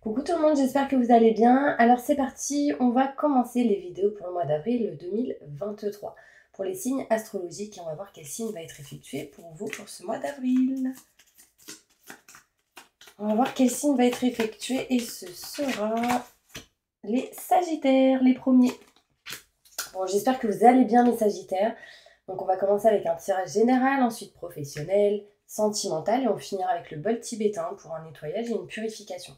Coucou tout le monde, j'espère que vous allez bien. Alors c'est parti, on va commencer les vidéos pour le mois d'avril 2023. Pour les signes astrologiques, et on va voir quel signe va être effectué pour vous pour ce mois d'avril. On va voir quel signe va être effectué et ce sera les Sagittaires, les premiers. Bon, j'espère que vous allez bien mes Sagittaires. Donc on va commencer avec un tirage général, ensuite professionnel, sentimental et on finira avec le bol tibétain pour un nettoyage et une purification.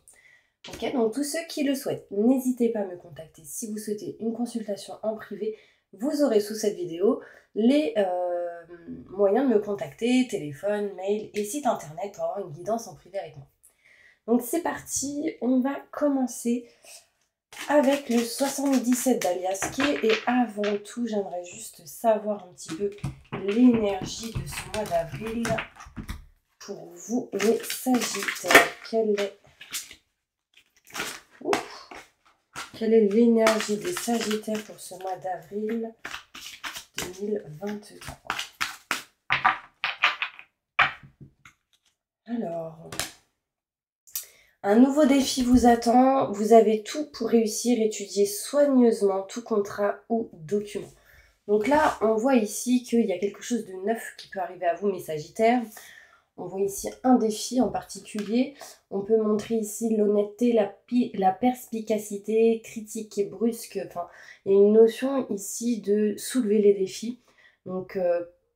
Ok, donc tous ceux qui le souhaitent, n'hésitez pas à me contacter si vous souhaitez une consultation en privé. Vous aurez sous cette vidéo les moyens de me contacter, téléphone, mail et site internet pour avoir une guidance en privé avec moi. Donc c'est parti, on va commencer avec le 77 d'Aliaske et avant tout j'aimerais juste savoir un petit peu l'énergie de ce mois d'avril pour vous les Sagittaires. Quelle est l'énergie des Sagittaires pour ce mois d'avril 2023? Alors, un nouveau défi vous attend. Vous avez tout pour réussir. Étudiez soigneusement tout contrat ou document. Donc là, on voit ici qu'il y a quelque chose de neuf qui peut arriver à vous, mes Sagittaires. On voit ici un défi en particulier. On peut montrer ici l'honnêteté, la perspicacité, critique et brusque. Enfin, il y a une notion ici de soulever les défis. Donc,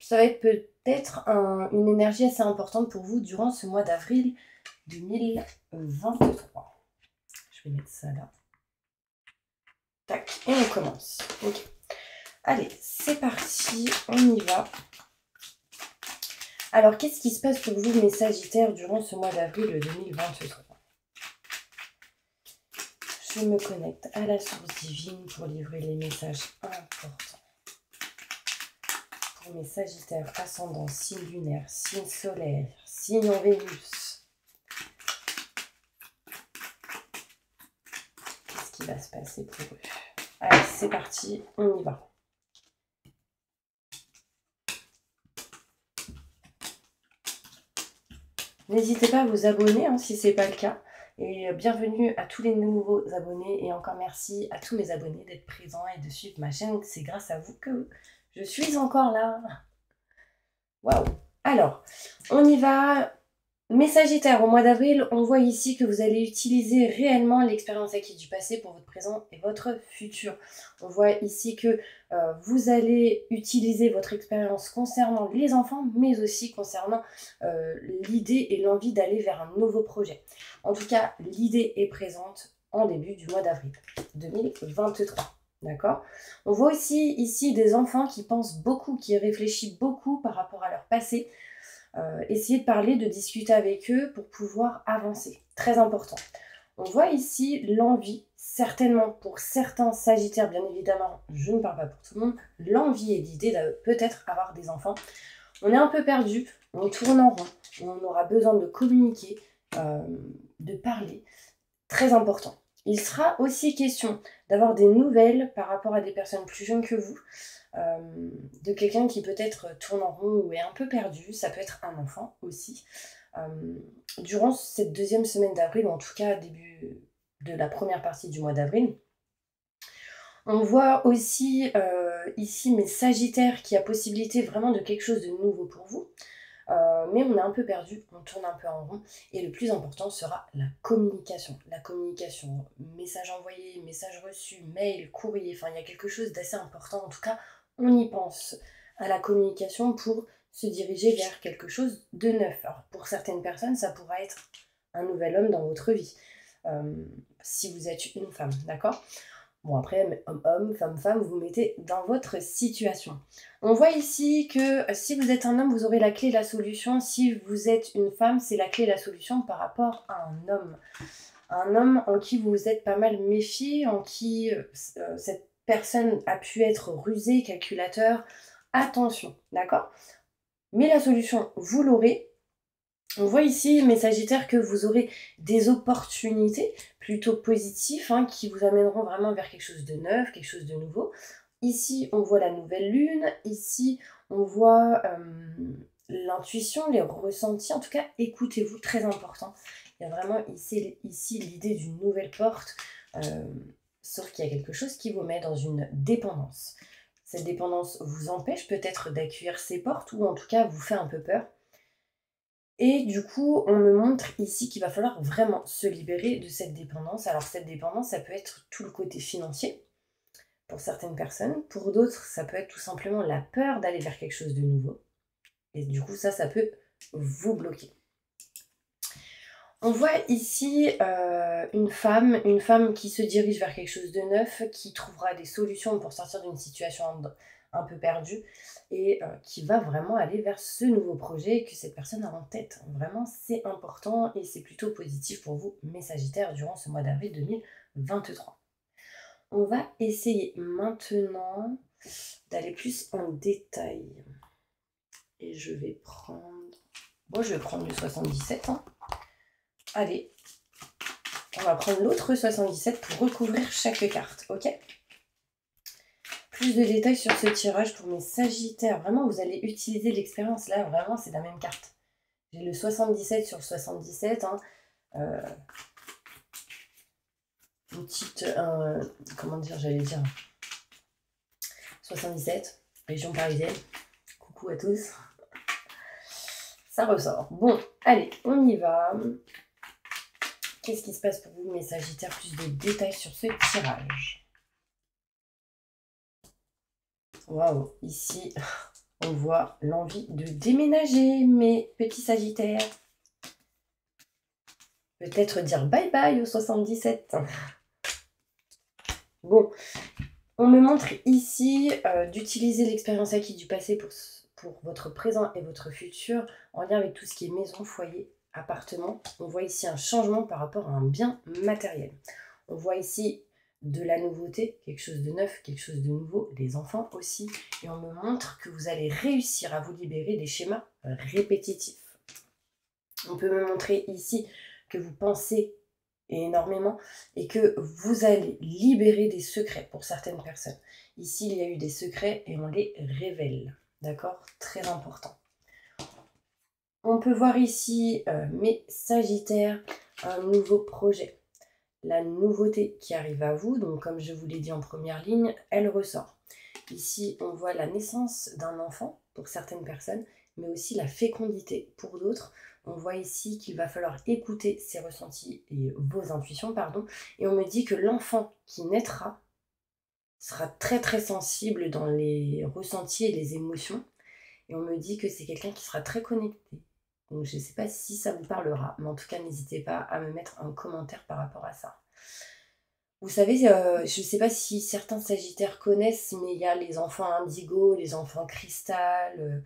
ça va être peut-être une énergie assez importante pour vous durant ce mois d'avril 2023. Je vais mettre ça là. Tac, et on commence. Ok. Allez, c'est parti, on y va. Alors, qu'est-ce qui se passe pour vous, mes Sagittaires, durant ce mois d'avril 2023? Je me connecte à la source divine pour livrer les messages importants. Pour mes Sagittaires, ascendant, signe lunaire, signe solaire, signe en Vénus. Qu'est-ce qui va se passer pour eux? Allez, c'est parti, on y va. N'hésitez pas à vous abonner si ce n'est pas le cas. Et bienvenue à tous les nouveaux abonnés. Et encore merci à tous mes abonnés d'être présents et de suivre ma chaîne. C'est grâce à vous que je suis encore là. Waouh! Alors, on y va. Mes Sagittaires, au mois d'avril, on voit ici que vous allez utiliser réellement l'expérience acquise du passé pour votre présent et votre futur. On voit ici que vous allez utiliser votre expérience concernant les enfants, mais aussi concernant l'idée et l'envie d'aller vers un nouveau projet. En tout cas, l'idée est présente en début du mois d'avril 2023. D'accord? On voit aussi ici des enfants qui pensent beaucoup, qui réfléchissent beaucoup par rapport à leur passé. Essayez de parler, de discuter avec eux pour pouvoir avancer. Très important. On voit ici l'envie, certainement pour certains Sagittaires, bien évidemment, je ne parle pas pour tout le monde, l'envie et l'idée de peut-être avoir des enfants. On est un peu perdu, on tourne en rond, on aura besoin de communiquer, de parler. Très important. Il sera aussi question d'avoir des nouvelles par rapport à des personnes plus jeunes que vous, de quelqu'un qui peut-être tourne en rond ou est un peu perdu, ça peut être un enfant aussi. Durant cette deuxième semaine d'avril, ou en tout cas début de la première partie du mois d'avril, on voit aussi ici mes Sagittaires qui a possibilité vraiment de quelque chose de nouveau pour vous. Mais on est un peu perdu, on tourne un peu en rond. Et le plus important sera la communication. La communication, message envoyé, message reçu, mail, courrier. Enfin, il y a quelque chose d'assez important. En tout cas, on y pense à la communication pour se diriger vers quelque chose de neuf. Alors, pour certaines personnes, ça pourra être un nouvel homme dans votre vie. Si vous êtes une femme, d'accord ? Bon, après, homme-homme, femme-femme, vous vous mettez dans votre situation. On voit ici que si vous êtes un homme, vous aurez la clé et la solution. Si vous êtes une femme, c'est la clé et la solution par rapport à un homme. Un homme en qui vous vous êtes pas mal méfié, en qui cette personne a pu être rusée, calculateur. Attention, d'accord? Mais la solution, vous l'aurez. On voit ici, mes Sagittaires, que vous aurez des opportunités plutôt positives qui vous amèneront vraiment vers quelque chose de neuf, quelque chose de nouveau. Ici, on voit la nouvelle lune. Ici, on voit l'intuition, les ressentis. En tout cas, écoutez-vous, très important. Il y a vraiment ici l'idée d'une nouvelle porte, sauf qu'il y a quelque chose qui vous met dans une dépendance. Cette dépendance vous empêche peut-être d'accueillir ces portes ou en tout cas vous fait un peu peur. Et du coup, on me montre ici qu'il va falloir vraiment se libérer de cette dépendance. Alors cette dépendance, ça peut être tout le côté financier pour certaines personnes. Pour d'autres, ça peut être tout simplement la peur d'aller vers quelque chose de nouveau. Et du coup, ça peut vous bloquer. On voit ici une femme qui se dirige vers quelque chose de neuf, qui trouvera des solutions pour sortir d'une situation un peu perdue et qui va vraiment aller vers ce nouveau projet que cette personne a en tête. Vraiment, c'est important et c'est plutôt positif pour vous, mes Sagittaires, durant ce mois d'avril 2023. On va essayer maintenant d'aller plus en détail. Et je vais prendre... Bon, je vais prendre le 77, hein. Allez, on va prendre l'autre 77 pour recouvrir chaque carte, ok? Plus de détails sur ce tirage pour mes Sagittaires. Vraiment, vous allez utiliser l'expérience. Là, vraiment, c'est la même carte. J'ai le 77 sur le 77. Hein. Une petite... comment dire, j'allais dire... 77, région parisienne. Coucou à tous. Ça ressort. Bon, allez, on y va. Qu'est-ce qui se passe pour vous, mes Sagittaires? Plus de détails sur ce tirage. Waouh, ici, on voit l'envie de déménager, mes petits Sagittaires. Peut-être dire bye bye au 77. Bon, on me montre ici d'utiliser l'expérience acquise du passé pour votre présent et votre futur en lien avec tout ce qui est maison, foyer, appartement. On voit ici un changement par rapport à un bien matériel. On voit ici de la nouveauté, quelque chose de neuf, quelque chose de nouveau, les enfants aussi. Et on me montre que vous allez réussir à vous libérer des schémas répétitifs. On peut me montrer ici que vous pensez énormément et que vous allez libérer des secrets pour certaines personnes. Ici, il y a eu des secrets et on les révèle. D'accord? Très important. On peut voir ici, mes Sagittaires, un nouveau projet. La nouveauté qui arrive à vous, donc comme je vous l'ai dit en première ligne, elle ressort. Ici, on voit la naissance d'un enfant pour certaines personnes, mais aussi la fécondité pour d'autres. On voit ici qu'il va falloir écouter ses ressentis et vos intuitions, pardon. Et on me dit que l'enfant qui naîtra sera très très sensible dans les ressentis et les émotions. Et on me dit que c'est quelqu'un qui sera très connecté. Donc je ne sais pas si ça vous parlera, mais en tout cas n'hésitez pas à me mettre un commentaire par rapport à ça. Vous savez, je ne sais pas si certains Sagittaires connaissent, mais il y a les enfants indigo, les enfants cristal,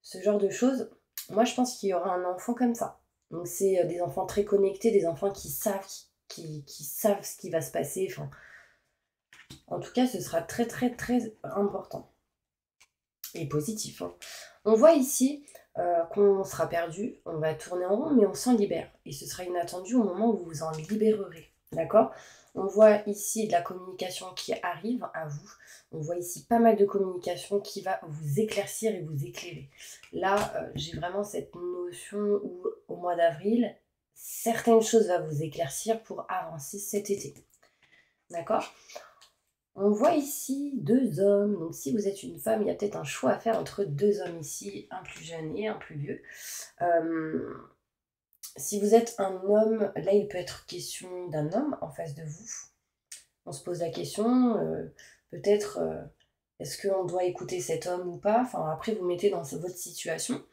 ce genre de choses. Moi, je pense qu'il y aura un enfant comme ça. Donc, c'est des enfants très connectés, des enfants qui savent, qui savent ce qui va se passer. Enfin, en tout cas, ce sera très, très, très important. Et positif. Hein. On voit ici qu'on sera perdu, on va tourner en rond, mais on s'en libère. Et ce sera inattendu au moment où vous vous en libérerez. D'accord? On voit ici de la communication qui arrive à vous. On voit ici pas mal de communication qui va vous éclaircir et vous éclairer. Là, j'ai vraiment cette notion où au mois d'avril, certaines choses vont vous éclaircir pour avancer cet été. D'accord? On voit ici deux hommes. Donc si vous êtes une femme, il y a peut-être un choix à faire entre deux hommes ici, un plus jeune et un plus vieux. Si vous êtes un homme, là il peut être question d'un homme en face de vous. On se pose la question, peut-être est-ce qu'on doit écouter cet homme ou pas? Enfin après vous mettez dans votre situation.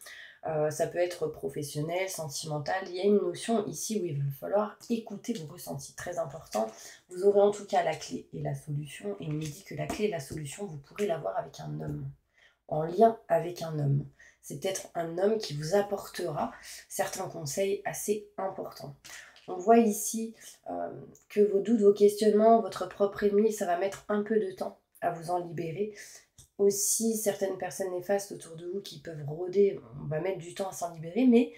Ça peut être professionnel, sentimental. Il y a une notion ici où il va falloir écouter vos ressentis. Très important. Vous aurez en tout cas la clé et la solution. Et il me dit que la clé et la solution, vous pourrez l'avoir avec un homme. En lien avec un homme. C'est peut-être un homme qui vous apportera certains conseils assez importants. On voit ici que vos doutes, vos questionnements, votre propre ennemi, ça va mettre un peu de temps à vous en libérer. Aussi, certaines personnes néfastes autour de vous qui peuvent rôder, on va mettre du temps à s'en libérer, mais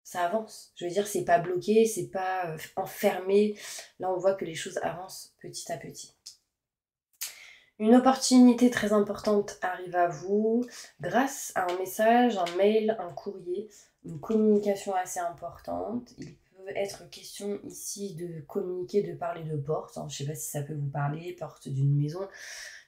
ça avance. Je veux dire, c'est pas bloqué, c'est pas enfermé. Là, on voit que les choses avancent petit à petit. Une opportunité très importante arrive à vous grâce à un message, un mail, un courrier, une communication assez importante. Il peut être question ici de communiquer, de parler de porte. Je ne sais pas si ça peut vous parler, porte d'une maison,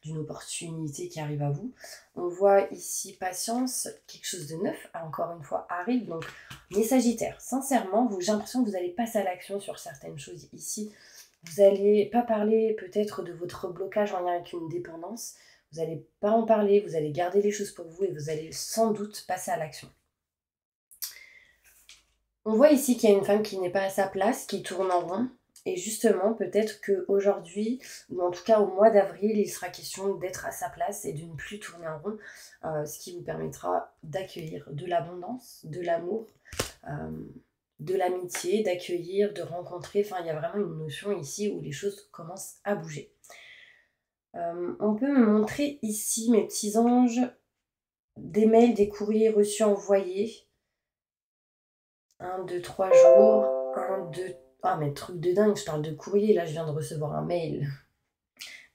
d'une opportunité qui arrive à vous. On voit ici patience, quelque chose de neuf, encore une fois, arrive. Donc, les Sagittaires, sincèrement, j'ai l'impression que vous allez passer à l'action sur certaines choses ici. Vous n'allez pas parler peut-être de votre blocage en lien avec une dépendance. Vous n'allez pas en parler, vous allez garder les choses pour vous et vous allez sans doute passer à l'action. On voit ici qu'il y a une femme qui n'est pas à sa place, qui tourne en rond. Et justement, peut-être qu'aujourd'hui, ou en tout cas au mois d'avril, il sera question d'être à sa place et de ne plus tourner en rond, ce qui vous permettra d'accueillir de l'abondance, de l'amour, de l'amitié, d'accueillir, de rencontrer. Enfin, il y a vraiment une notion ici où les choses commencent à bouger. On peut me montrer ici, mes petits anges, des mails, des courriers reçus, envoyés. 1, 2, 3 jours. 1, 2... Ah, mais truc de dingue, je parle de courrier. Là, je viens de recevoir un mail.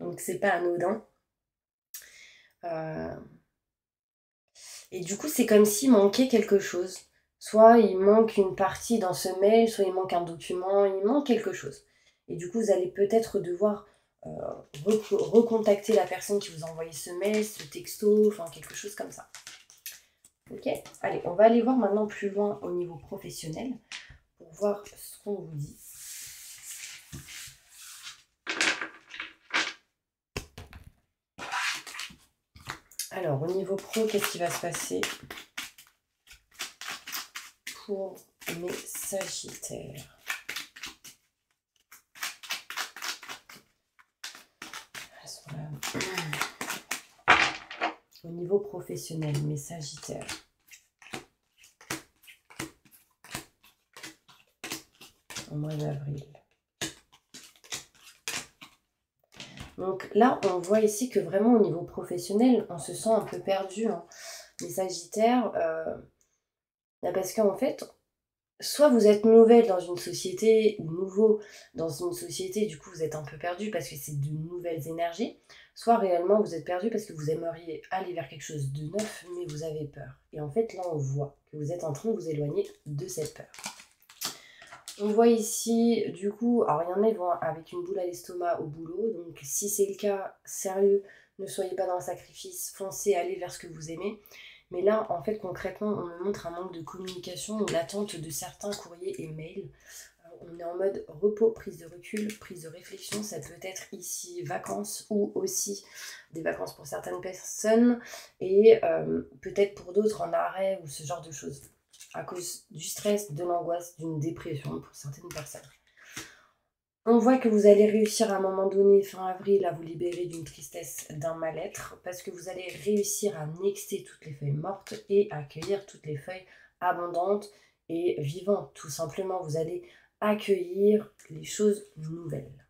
Donc, c'est pas anodin. Et du coup, c'est comme s'il manquait quelque chose. Soit il manque une partie dans ce mail, soit il manque un document, il manque quelque chose. Et du coup, vous allez peut-être devoir recontacter la personne qui vous a envoyé ce mail, ce texto, enfin quelque chose comme ça. Ok, allez, on va aller voir maintenant plus loin au niveau professionnel pour voir ce qu'on vous dit. Alors, au niveau pro, qu'est-ce qui va se passer pour mes Sagittaires? Au niveau professionnel, mes Sagittaires. Au mois d'avril. Donc là, on voit ici que vraiment au niveau professionnel, on se sent un peu perdu. Hein. Les Sagittaires, parce qu'en fait, soit vous êtes nouvelle dans une société ou nouveau dans une société, du coup vous êtes un peu perdu parce que c'est de nouvelles énergies, soit réellement vous êtes perdu parce que vous aimeriez aller vers quelque chose de neuf, mais vous avez peur. Et en fait, là, on voit que vous êtes en train de vous éloigner de cette peur. On voit ici, du coup, alors il y en a qui vont avec une boule à l'estomac au boulot, donc si c'est le cas, sérieux, ne soyez pas dans le sacrifice, foncez, allez vers ce que vous aimez. Mais là, en fait, concrètement, on me montre un manque de communication ou l'attente de certains courriers et mails. On est en mode repos, prise de recul, prise de réflexion. Ça peut être ici vacances ou aussi des vacances pour certaines personnes et peut-être pour d'autres en arrêt ou ce genre de choses. À cause du stress, de l'angoisse, d'une dépression pour certaines personnes. On voit que vous allez réussir à un moment donné, fin avril, à vous libérer d'une tristesse, d'un mal-être, parce que vous allez réussir à nexter toutes les feuilles mortes et accueillir toutes les feuilles abondantes et vivantes. Tout simplement, vous allez accueillir les choses nouvelles.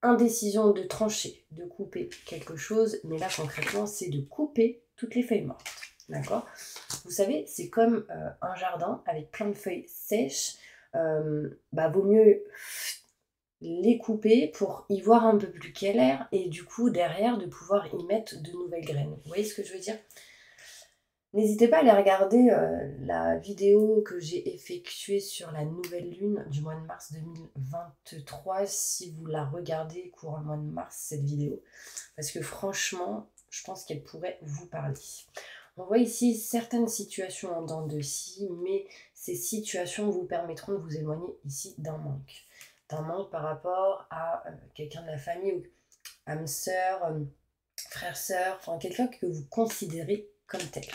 Indécision de trancher, de couper quelque chose, mais là concrètement, c'est de couper toutes les feuilles mortes. D'accord? Vous savez, c'est comme un jardin avec plein de feuilles sèches. Vaut mieux les couper pour y voir un peu plus clair et du coup derrière de pouvoir y mettre de nouvelles graines. Vous voyez ce que je veux dire? N'hésitez pas à aller regarder la vidéo que j'ai effectuée sur la nouvelle lune du mois de mars 2023 si vous la regardez courant le mois de mars, cette vidéo. Parce que franchement, je pense qu'elle pourrait vous parler. On voit ici certaines situations en dents de scie, mais ces situations vous permettront de vous éloigner ici d'un manque. D'un manque par rapport à quelqu'un de la famille, ou âme sœur, frère, sœur, enfin quelqu'un que vous considérez comme tel.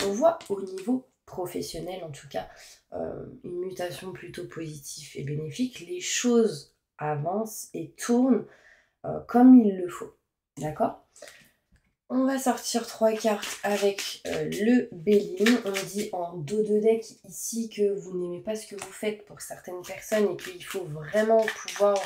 On voit au niveau professionnel, en tout cas, une mutation plutôt positive et bénéfique. Les choses avancent et tournent comme il le faut. D'accord? On va sortir 3 cartes avec le Bélier. On dit en dos de deck ici que vous n'aimez pas ce que vous faites pour certaines personnes et qu'il faut vraiment pouvoir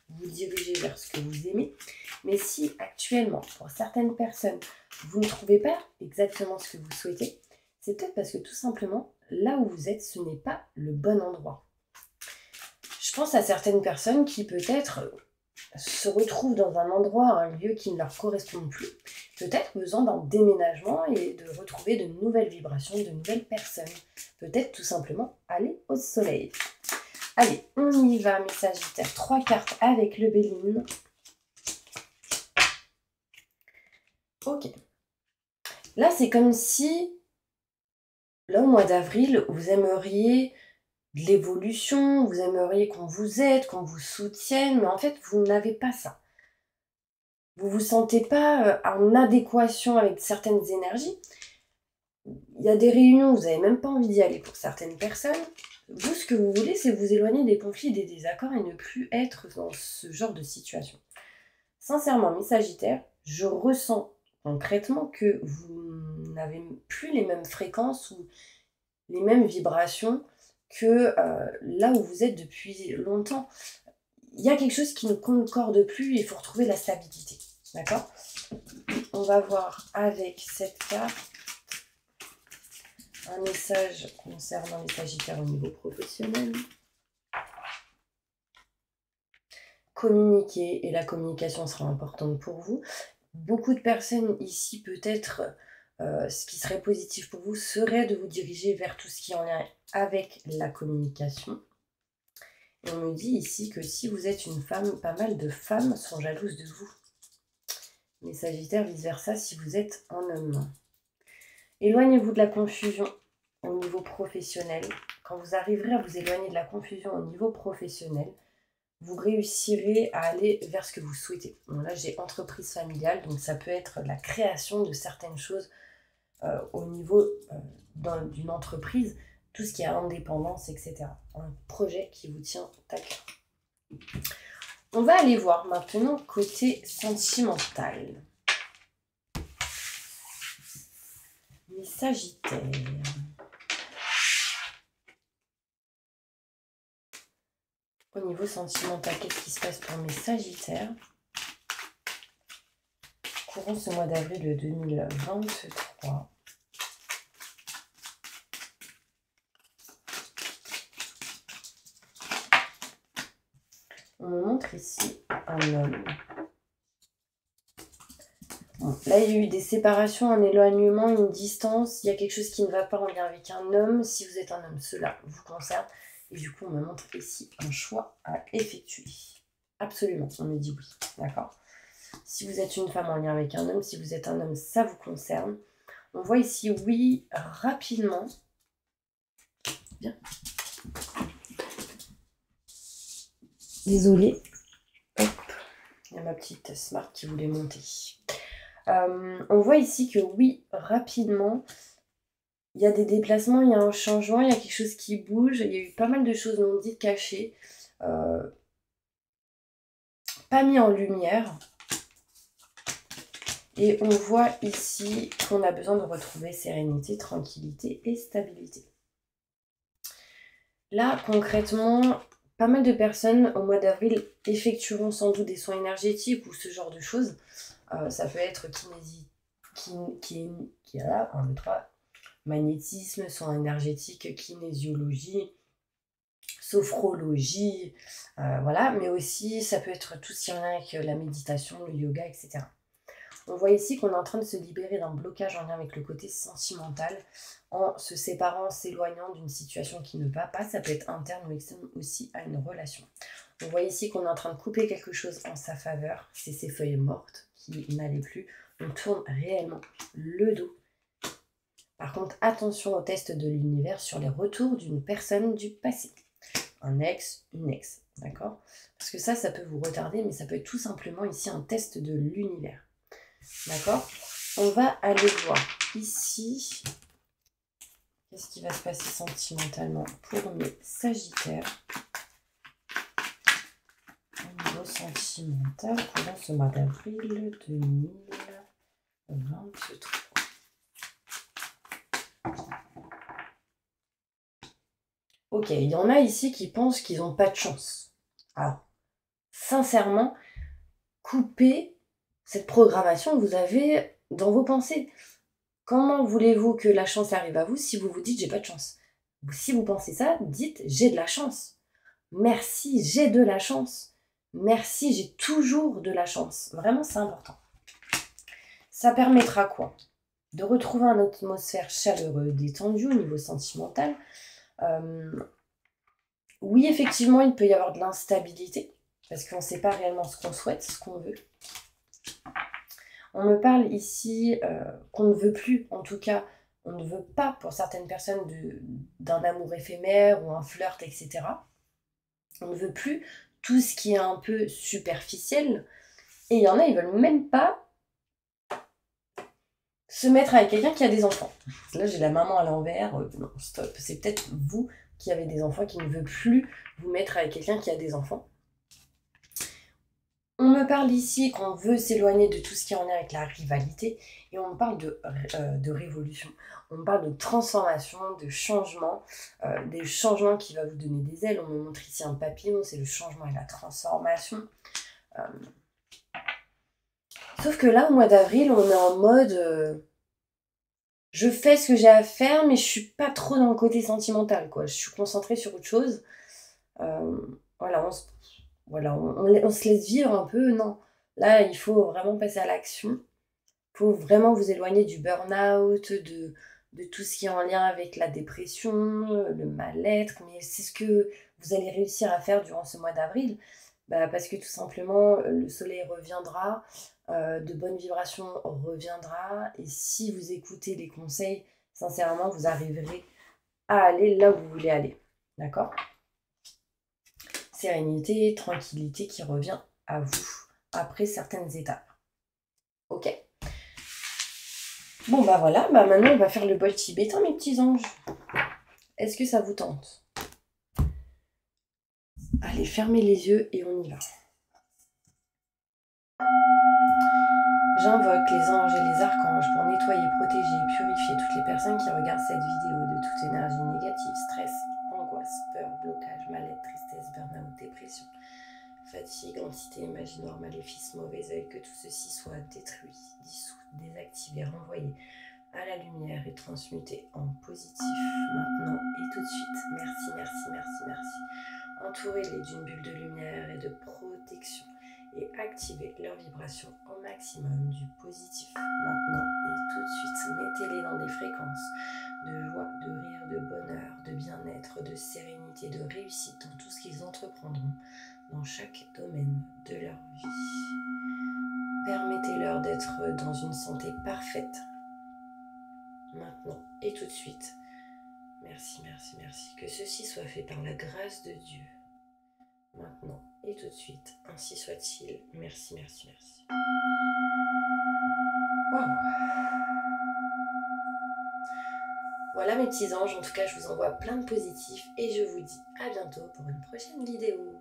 vous diriger vers ce que vous aimez. Mais si actuellement, pour certaines personnes, vous ne trouvez pas exactement ce que vous souhaitez, c'est peut-être parce que tout simplement, là où vous êtes, ce n'est pas le bon endroit. Je pense à certaines personnes qui peut-être se retrouvent dans un endroit, un lieu qui ne leur correspond plus, peut-être besoin d'un déménagement et de retrouver de nouvelles vibrations, de nouvelles personnes. Peut-être tout simplement aller au soleil. Allez, on y va, mes Sagittaires. 3 cartes avec le Béline. Ok. Là, c'est comme si, là, au mois d'avril, vous aimeriez de l'évolution, vous aimeriez qu'on vous aide, qu'on vous soutienne, mais en fait, vous n'avez pas ça. Vous ne vous sentez pas en adéquation avec certaines énergies. Il y a des réunions, vous n'avez même pas envie d'y aller pour certaines personnes. Vous, ce que vous voulez, c'est vous éloigner des conflits, des désaccords et ne plus être dans ce genre de situation. Sincèrement, mes Sagittaires, je ressens concrètement que vous n'avez plus les mêmes fréquences ou les mêmes vibrations que là où vous êtes depuis longtemps. Il y a quelque chose qui ne concorde plus et il faut retrouver la stabilité. D'accord? On va voir avec cette carte un message concernant les Sagittaires au niveau professionnel. Communiquer, et la communication sera importante pour vous. Beaucoup de personnes ici, peut-être, ce qui serait positif pour vous serait de vous diriger vers tout ce qui est en lien avec la communication. Et on me dit ici que si vous êtes une femme, pas mal de femmes sont jalouses de vous. Les Sagittaires, vice-versa, si vous êtes un homme. Éloignez-vous de la confusion au niveau professionnel. Quand vous arriverez à vous éloigner de la confusion au niveau professionnel, vous réussirez à aller vers ce que vous souhaitez. Bon, là, j'ai entreprise familiale, donc ça peut être la création de certaines choses au niveau d'une entreprise, tout ce qui est indépendance, etc. Un projet qui vous tient à cœur. On va aller voir maintenant côté sentimental. Les Sagittaires. Au niveau sentimental, qu'est-ce qui se passe pour mes Sagittaires courant ce mois d'avril 2023? On me montre ici un homme. Bon, là, il y a eu des séparations, un éloignement, une distance. Il y a quelque chose qui ne va pas en lien avec un homme. Si vous êtes un homme, cela vous concerne. Et du coup, on me montre ici un choix à effectuer. Absolument, on me dit oui. D'accord? Si vous êtes une femme en lien avec un homme, si vous êtes un homme, ça vous concerne. On voit ici oui rapidement. Bien. Désolée. Hop. Il y a ma petite smart qui voulait monter. On voit ici que oui, rapidement, il y a des déplacements, il y a un changement, il y a quelque chose qui bouge. Il y a eu pas mal de choses non dites, cachées, pas mis en lumière. Et on voit ici qu'on a besoin de retrouver sérénité, tranquillité et stabilité. Là, concrètement, pas mal de personnes au mois d'avril effectueront sans doute des soins énergétiques ou ce genre de choses. Ça peut être magnétisme, soins énergétiques, kinésiologie, sophrologie, voilà. Mais aussi, ça peut être tout ce qui est en lien avec la méditation, le yoga, etc. On voit ici qu'on est en train de se libérer d'un blocage en lien avec le côté sentimental en se séparant, s'éloignant d'une situation qui ne va pas. Ça peut être interne ou externe aussi à une relation. On voit ici qu'on est en train de couper quelque chose en sa faveur. C'est ces feuilles mortes qui n'allaient plus. On tourne réellement le dos. Par contre, attention au test de l'univers sur les retours d'une personne du passé. Un ex, une ex, d'accord? Parce que ça peut vous retarder, mais ça peut être tout simplement ici un test de l'univers. D'accord? On va aller voir ici qu'est-ce qui va se passer sentimentalement pour mes Sagittaires. Au niveau sentimental, pendant ce mois d'avril 2023. Ok, il y en a ici qui pensent qu'ils n'ont pas de chance. Alors, sincèrement, coupez cette programmation que vous avez dans vos pensées. Comment voulez-vous que la chance arrive à vous si vous vous dites j'ai pas de chance? Si vous pensez ça, dites j'ai de la chance. Merci, j'ai de la chance. merci, j'ai toujours de la chance. Vraiment, c'est important. Ça permettra quoi? De retrouver une atmosphère chaleureuse, détendue au niveau sentimental. Oui, effectivement, il peut y avoir de l'instabilité, parce qu'on ne sait pas réellement ce qu'on souhaite, ce qu'on veut. On me parle ici qu'on ne veut plus, en tout cas, on ne veut pas, pour certaines personnes, d'un amour éphémère ou un flirt, etc. On ne veut plus tout ce qui est un peu superficiel. Et il y en a, ils veulent même pas se mettre avec quelqu'un qui a des enfants. Là, j'ai la maman à l'envers. Non, stop. C'est peut-être vous qui avez des enfants qui ne veut plus vous mettre avec quelqu'un qui a des enfants. On me parle ici qu'on veut s'éloigner de tout ce qui est en lien avec la rivalité et on me parle de révolution. On me parle de transformation, de changement, des changements qui vont vous donner des ailes. On me montre ici un papillon, c'est le changement et la transformation. Sauf que là, au mois d'avril, on est en mode je fais ce que j'ai à faire, mais je suis pas trop dans le côté sentimental, quoi. Je suis concentrée sur autre chose. Voilà, on se laisse vivre un peu, non. Là, il faut vraiment passer à l'action. Il faut vraiment vous éloigner du burn-out, de tout ce qui est en lien avec la dépression, le mal-être. Mais c'est ce que vous allez réussir à faire durant ce mois d'avril. Parce que tout simplement, le soleil reviendra, de bonnes vibrations reviendra. Et si vous écoutez les conseils, sincèrement, vous arriverez à aller là où vous voulez aller. D'accord ? Sérénité, tranquillité qui revient à vous après certaines étapes. Ok. Bon voilà, maintenant on va faire le bol tibétain mes petits anges. Est-ce que ça vous tente? Allez, fermez les yeux et on y va. J'invoque les anges et les archanges pour nettoyer, protéger et purifier toutes les personnes qui regardent cette vidéo de toute énergie négative, stress, angoisse, peur, blocage, mal-être, tristesse, burn-out, dépression, fatigue, entité, magie noire, maléfice, mauvais œil, que tout ceci soit détruit, dissous, désactivé, renvoyé à la lumière et transmuté en positif maintenant et tout de suite. Merci, merci, merci, merci. Entourez-les d'une bulle de lumière et de protection et activez leur vibration au maximum du positif maintenant et tout de suite. Mettez-les dans des fréquences de joie, de rire, de bonheur, de bien-être, de sérénité, de réussite dans tout ce qu'ils entreprendront dans chaque domaine de leur vie. Permettez-leur d'être dans une santé parfaite maintenant et tout de suite. Merci, merci, merci. Que ceci soit fait par la grâce de Dieu. Maintenant et tout de suite. Ainsi soit-il. Merci, merci, merci. Wow. Voilà mes petits anges. En tout cas, je vous envoie plein de positifs et je vous dis à bientôt pour une prochaine vidéo.